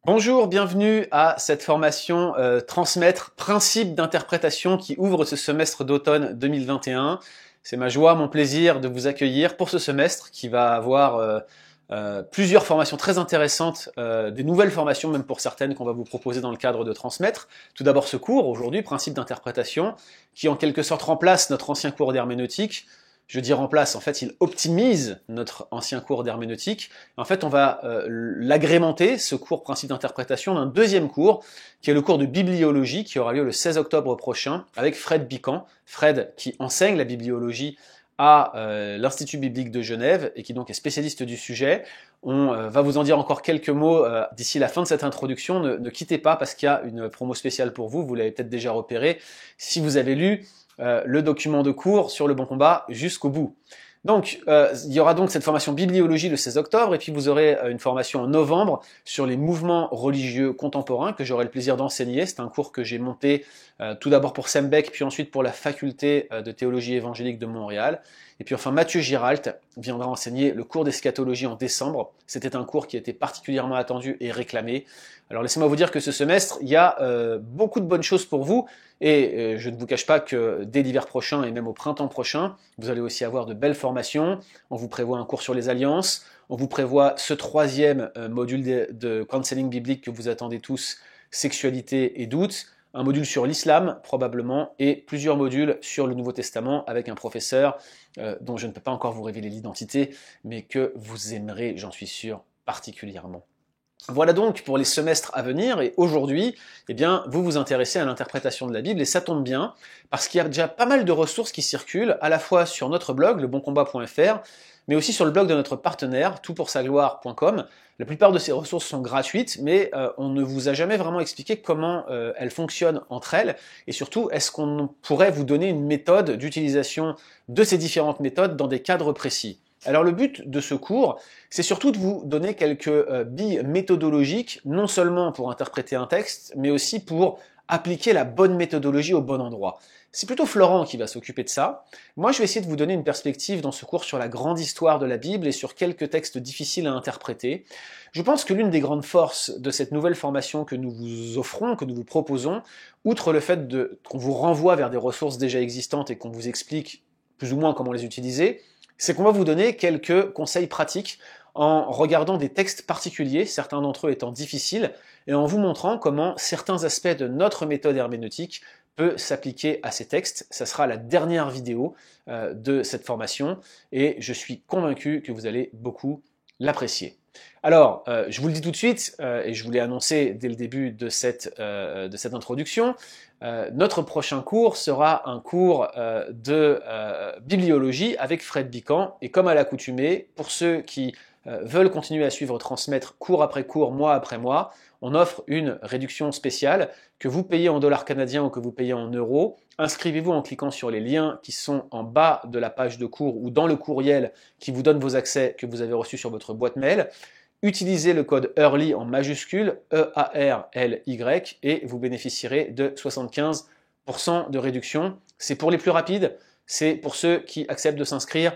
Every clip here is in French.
Bonjour, bienvenue à cette formation Transmettre, principe d'interprétation qui ouvre ce semestre d'automne 2021. C'est ma joie, mon plaisir de vous accueillir pour ce semestre qui va avoir plusieurs formations très intéressantes, des nouvelles formations même pour certaines qu'on va vous proposer dans le cadre de Transmettre. Tout d'abord ce cours aujourd'hui, principe d'interprétation, qui en quelque sorte remplace notre ancien cours d'herméneutique. Je dis remplace, en fait, il optimise notre ancien cours d'herméneutique. En fait, on va l'agrémenter, ce cours principe d'interprétation, d'un deuxième cours, qui est le cours de bibliologie, qui aura lieu le 16 octobre prochain, avec Fred Bican. Fred, qui enseigne la bibliologie à l'Institut biblique de Genève, et qui donc est spécialiste du sujet. On va vous en dire encore quelques mots d'ici la fin de cette introduction. Ne quittez pas, parce qu'il y a une promo spéciale pour vous, vous l'avez peut-être déjà repéré, si vous avez lu le document de cours sur le bon combat jusqu'au bout. Donc, il y aura donc cette formation bibliologie le 16 octobre, et puis vous aurez une formation en novembre sur les mouvements religieux contemporains que j'aurai le plaisir d'enseigner. C'est un cours que j'ai monté tout d'abord pour Sembec, puis ensuite pour la faculté de théologie évangélique de Montréal. Et puis enfin, Mathieu Giralt viendra enseigner le cours d'eschatologie en décembre. C'était un cours qui était particulièrement attendu et réclamé. Alors laissez-moi vous dire que ce semestre, il y a beaucoup de bonnes choses pour vous, et je ne vous cache pas que dès l'hiver prochain et même au printemps prochain, vous allez aussi avoir de belles formations. On vous prévoit un cours sur les alliances, on vous prévoit ce troisième module de counseling biblique que vous attendez tous, sexualité et doute, un module sur l'islam probablement, et plusieurs modules sur le Nouveau Testament avec un professeur dont je ne peux pas encore vous révéler l'identité, mais que vous aimerez, j'en suis sûr, particulièrement. Voilà donc pour les semestres à venir, et aujourd'hui, eh bien, vous vous intéressez à l'interprétation de la Bible, et ça tombe bien, parce qu'il y a déjà pas mal de ressources qui circulent, à la fois sur notre blog, leboncombat.fr, mais aussi sur le blog de notre partenaire, toutpoursagloire.com. La plupart de ces ressources sont gratuites, mais on ne vous a jamais vraiment expliqué comment elles fonctionnent entre elles, et surtout, est-ce qu'on pourrait vous donner une méthode d'utilisation de ces différentes méthodes dans des cadres précis. Alors le but de ce cours, c'est surtout de vous donner quelques billes méthodologiques, non seulement pour interpréter un texte, mais aussi pour appliquer la bonne méthodologie au bon endroit. C'est plutôt Florent qui va s'occuper de ça. Moi, je vais essayer de vous donner une perspective dans ce cours sur la grande histoire de la Bible et sur quelques textes difficiles à interpréter. Je pense que l'une des grandes forces de cette nouvelle formation que nous vous offrons, que nous vous proposons, outre le fait qu'on vous renvoie vers des ressources déjà existantes et qu'on vous explique plus ou moins comment les utiliser, c'est qu'on va vous donner quelques conseils pratiques en regardant des textes particuliers, certains d'entre eux étant difficiles, et en vous montrant comment certains aspects de notre méthode herméneutique peut s'appliquer à ces textes. Ça sera la dernière vidéo de cette formation, et je suis convaincu que vous allez beaucoup l'apprécier. Alors, je vous le dis tout de suite, et je vous l'ai annoncé dès le début de cette introduction, notre prochain cours sera un cours de bibliologie avec Fred Bican, et comme à l'accoutumée, pour ceux qui veulent continuer à suivre Transmettre cours après cours, mois après mois, on offre une réduction spéciale que vous payez en dollars canadiens ou que vous payez en euros. Inscrivez-vous en cliquant sur les liens qui sont en bas de la page de cours ou dans le courriel qui vous donne vos accès que vous avez reçus sur votre boîte mail. Utilisez le code EARLY en majuscule, E-A-R-L-Y, et vous bénéficierez de 75% de réduction. C'est pour les plus rapides, c'est pour ceux qui acceptent de s'inscrire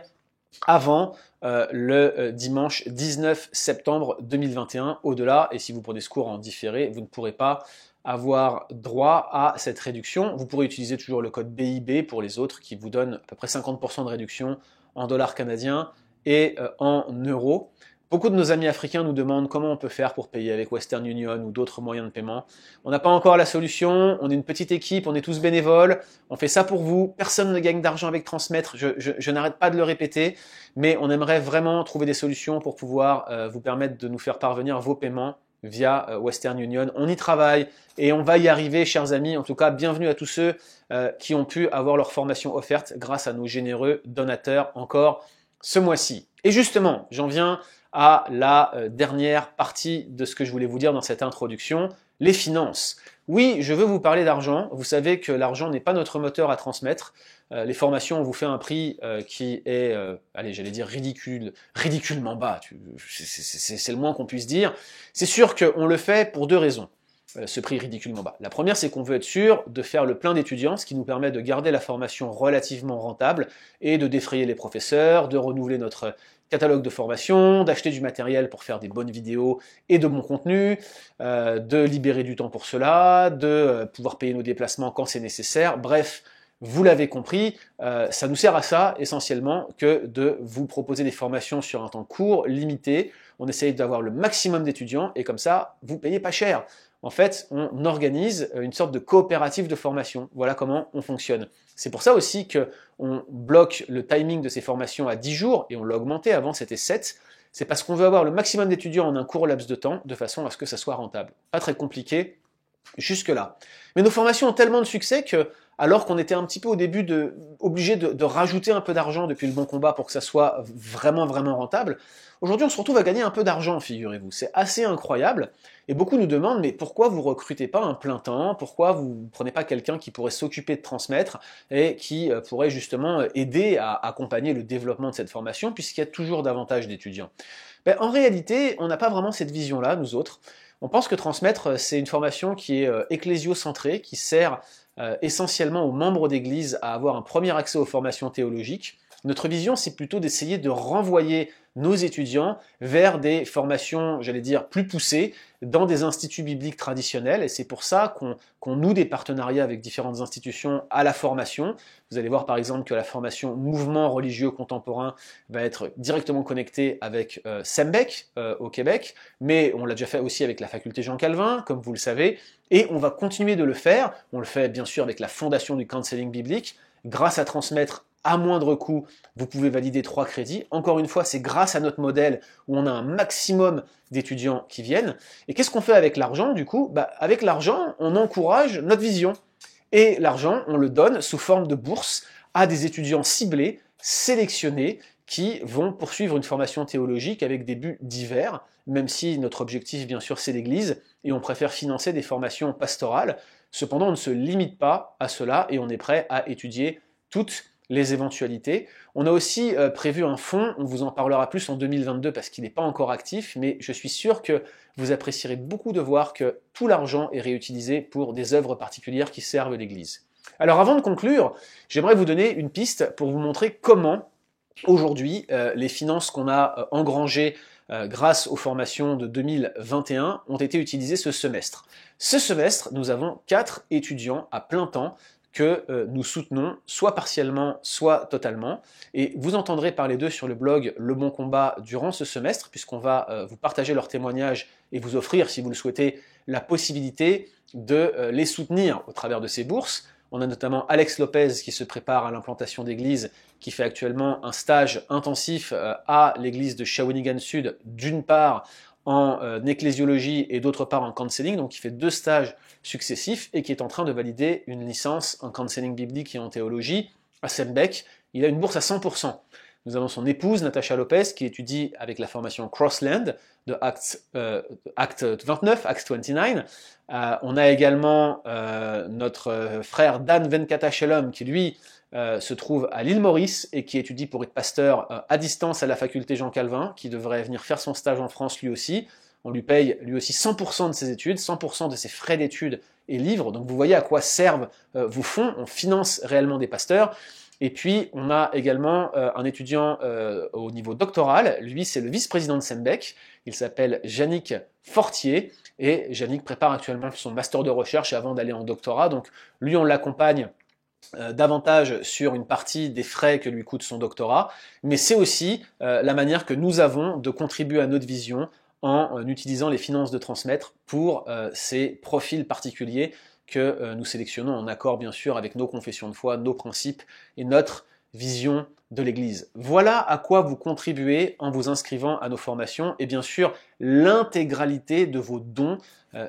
avant le dimanche 19 septembre 2021. Au-delà, et si vous prenez ce cours en différé, vous ne pourrez pas avoir droit à cette réduction. Vous pourrez utiliser toujours le code BIB pour les autres qui vous donne à peu près 50% de réduction en dollars canadiens et en euros. Beaucoup de nos amis africains nous demandent comment on peut faire pour payer avec Western Union ou d'autres moyens de paiement. On n'a pas encore la solution, on est une petite équipe, on est tous bénévoles, on fait ça pour vous, personne ne gagne d'argent avec Transmettre, je n'arrête pas de le répéter, mais on aimerait vraiment trouver des solutions pour pouvoir vous permettre de nous faire parvenir vos paiements via Western Union. On y travaille et on va y arriver, chers amis. En tout cas, bienvenue à tous ceux qui ont pu avoir leur formation offerte grâce à nos généreux donateurs encore ce mois-ci. Et justement, j'en viens à la dernière partie de ce que je voulais vous dire dans cette introduction, les finances. Oui, je veux vous parler d'argent. Vous savez que l'argent n'est pas notre moteur à transmettre. Les formations, on vous fait un prix qui est, allez, j'allais dire ridiculement bas. C'est le moins qu'on puisse dire. C'est sûr qu'on le fait pour deux raisons. Ce prix ridiculement bas. La première, c'est qu'on veut être sûr de faire le plein d'étudiants, ce qui nous permet de garder la formation relativement rentable et de défrayer les professeurs, de renouveler notre catalogue de formation, d'acheter du matériel pour faire des bonnes vidéos et de bons contenus, de libérer du temps pour cela, de pouvoir payer nos déplacements quand c'est nécessaire. Bref, vous l'avez compris, ça nous sert à ça essentiellement que de vous proposer des formations sur un temps court, limité. On essaye d'avoir le maximum d'étudiants et comme ça, vous payez pas cher. En fait, on organise une sorte de coopérative de formation. Voilà comment on fonctionne. C'est pour ça aussi qu'on bloque le timing de ces formations à 10 jours, et on l'a augmenté, avant c'était 7. C'est parce qu'on veut avoir le maximum d'étudiants en un court laps de temps, de façon à ce que ça soit rentable. Pas très compliqué jusque-là. Mais nos formations ont tellement de succès que, alors qu'on était un petit peu au début obligé de rajouter un peu d'argent depuis le bon combat pour que ça soit vraiment rentable, aujourd'hui on se retrouve à gagner un peu d'argent, figurez-vous. C'est assez incroyable, et beaucoup nous demandent, mais pourquoi vous recrutez pas un plein temps? Pourquoi vous ne prenez pas quelqu'un qui pourrait s'occuper de transmettre et qui pourrait justement aider à accompagner le développement de cette formation, puisqu'il y a toujours davantage d'étudiants? Ben, en réalité, on n'a pas vraiment cette vision-là, nous autres. On pense que transmettre, c'est une formation qui est ecclésio-centrée, qui sert essentiellement aux membres d'Église à avoir un premier accès aux formations théologiques. Notre vision, c'est plutôt d'essayer de renvoyer nos étudiants vers des formations, j'allais dire, plus poussées, dans des instituts bibliques traditionnels, et c'est pour ça qu'on noue des partenariats avec différentes institutions à la formation. Vous allez voir par exemple que la formation Mouvement religieux contemporain va être directement connectée avec SEMBEC au Québec, mais on l'a déjà fait aussi avec la faculté Jean Calvin, comme vous le savez, et on va continuer de le faire. On le fait bien sûr avec la fondation du counseling biblique, grâce à transmettre à moindre coût, vous pouvez valider 3 crédits. Encore une fois, c'est grâce à notre modèle où on a un maximum d'étudiants qui viennent. Et qu'est-ce qu'on fait avec l'argent du coup? Avec l'argent, on encourage notre vision. Et l'argent, on le donne sous forme de bourse à des étudiants ciblés, sélectionnés, qui vont poursuivre une formation théologique avec des buts divers, même si notre objectif, bien sûr, c'est l'Église, et on préfère financer des formations pastorales. Cependant, on ne se limite pas à cela, et on est prêt à étudier toutes les éventualités. On a aussi prévu un fonds, on vous en parlera plus en 2022 parce qu'il n'est pas encore actif, mais je suis sûr que vous apprécierez beaucoup de voir que tout l'argent est réutilisé pour des œuvres particulières qui servent l'Église. Alors avant de conclure, j'aimerais vous donner une piste pour vous montrer comment aujourd'hui les finances qu'on a engrangées grâce aux formations de 2021 ont été utilisées ce semestre. Ce semestre, nous avons 4 étudiants à plein temps que nous soutenons, soit partiellement, soit totalement. Et vous entendrez parler d'eux sur le blog Le Bon Combat durant ce semestre, puisqu'on va vous partager leurs témoignages et vous offrir, si vous le souhaitez, la possibilité de les soutenir au travers de ces bourses. On a notamment Alex Lopez qui se prépare à l'implantation d'église, qui fait actuellement un stage intensif à l'église de Shawinigan Sud, d'une part en ecclésiologie et d'autre part en counseling, donc il fait 2 stages successifs et qui est en train de valider une licence en counseling biblique et en théologie à SEMBEC. Il a une bourse à 100%. Nous avons son épouse, Natasha Lopez, qui étudie avec la formation Crossland de Acte 29, Acts 29. On a également notre frère Dan Venkatachelom, qui lui se trouve à l'île Maurice et qui étudie pour être pasteur à distance à la faculté Jean Calvin, qui devrait venir faire son stage en France lui aussi. On lui paye lui aussi 100% de ses études, 100% de ses frais d'études et livres. Donc vous voyez à quoi servent vos fonds. On finance réellement des pasteurs. Et puis on a également un étudiant au niveau doctoral. Lui, c'est le vice-président de SEMBEC. Il s'appelle Yannick Fortier. Et Yannick prépare actuellement son master de recherche avant d'aller en doctorat. Donc lui, on l'accompagne davantage sur une partie des frais que lui coûte son doctorat, mais c'est aussi la manière que nous avons de contribuer à notre vision en utilisant les finances de transmettre pour ces profils particuliers que nous sélectionnons en accord bien sûr avec nos confessions de foi, nos principes et notre vision de l'Église. Voilà à quoi vous contribuez en vous inscrivant à nos formations, et bien sûr l'intégralité de vos dons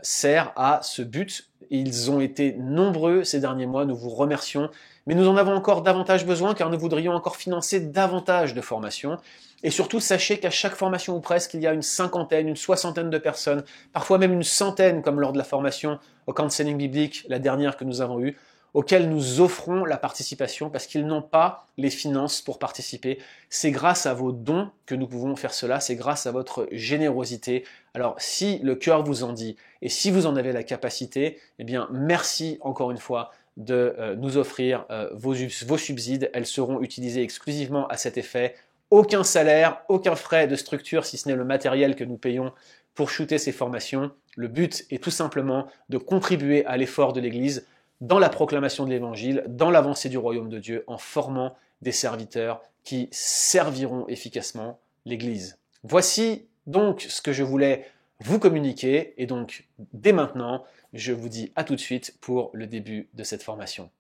sert à ce but. Ils ont été nombreux ces derniers mois, nous vous remercions, mais nous en avons encore davantage besoin car nous voudrions encore financer davantage de formations. Et surtout, sachez qu'à chaque formation ou presque, il y a une cinquantaine, une soixantaine de personnes, parfois même une centaine, comme lors de la formation au counseling biblique, la dernière que nous avons eue, auxquels nous offrons la participation parce qu'ils n'ont pas les finances pour participer. C'est grâce à vos dons que nous pouvons faire cela, c'est grâce à votre générosité. Alors si le cœur vous en dit et si vous en avez la capacité, eh bien merci encore une fois de nous offrir vos subsides. Elles seront utilisées exclusivement à cet effet Aucun salaire, aucun frais de structure, si ce n'est le matériel que nous payons pour shooter ces formations. Le but est tout simplement de contribuer à l'effort de l'Église dans la proclamation de l'Évangile, dans l'avancée du royaume de Dieu, en formant des serviteurs qui serviront efficacement l'Église. Voici donc ce que je voulais vous communiquer, et donc dès maintenant, je vous dis à tout de suite pour le début de cette formation.